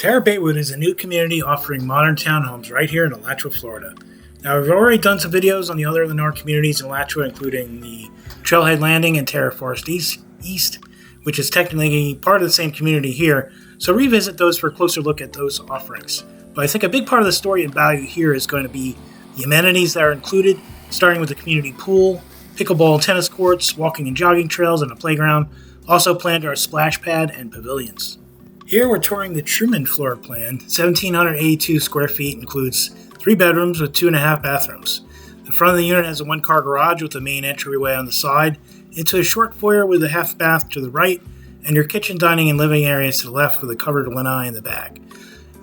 Tara Baywood is a new community offering modern townhomes right here in Alachua, Florida. Now, I've already done some videos on the other Lennar communities in Alachua, including the Trailhead Landing and Terra Forest East, which is technically part of the same community here, so revisit those for a closer look at those offerings. But I think a big part of the story and value here is going to be the amenities that are included, starting with the community pool, pickleball and tennis courts, walking and jogging trails, and a playground. Also planned are a splash pad and pavilions. Here we're touring the Truman floor plan. 1,782 square feet, includes 3 bedrooms with 2.5 bathrooms. The front of the unit has a 1-car garage with a main entryway on the side, into a short foyer with a half bath to the right, and your kitchen, dining, and living areas to the left with a covered lanai in the back.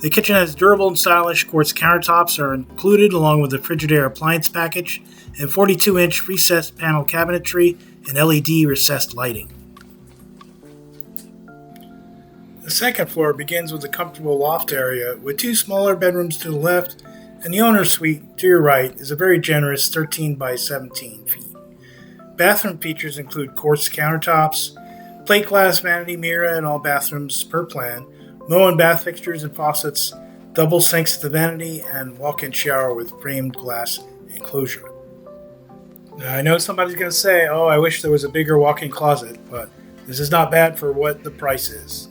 The kitchen has durable and stylish quartz countertops are included, along with the Frigidaire appliance package, and 42-inch recessed panel cabinetry and LED recessed lighting. The second floor begins with a comfortable loft area with 2 smaller bedrooms to the left, and the owner's suite to your right is a very generous 13 by 17 feet. Bathroom features include quartz countertops, plate glass vanity mirror in all bathrooms per plan, Moen bath fixtures and faucets, double sinks at the vanity, and walk-in shower with framed glass enclosure. Now, I know somebody's going to say, oh, I wish there was a bigger walk-in closet, but this is not bad for what the price is.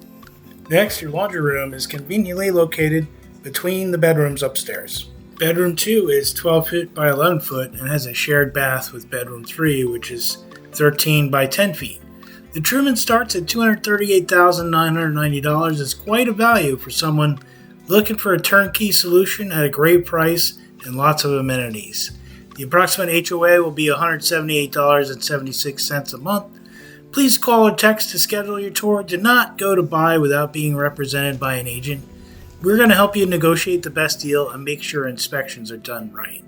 Next, your laundry room is conveniently located between the bedrooms upstairs. Bedroom 2 is 12 feet by 11 foot and has a shared bath with bedroom 3, which is 13 by 10 feet. The Truman starts at $238,990. It's quite a value for someone looking for a turnkey solution at a great price and lots of amenities. The approximate HOA will be $178.76 a month. Please call or text to schedule your tour. Do not go to buy without being represented by an agent. We're going to help you negotiate the best deal and make sure inspections are done right.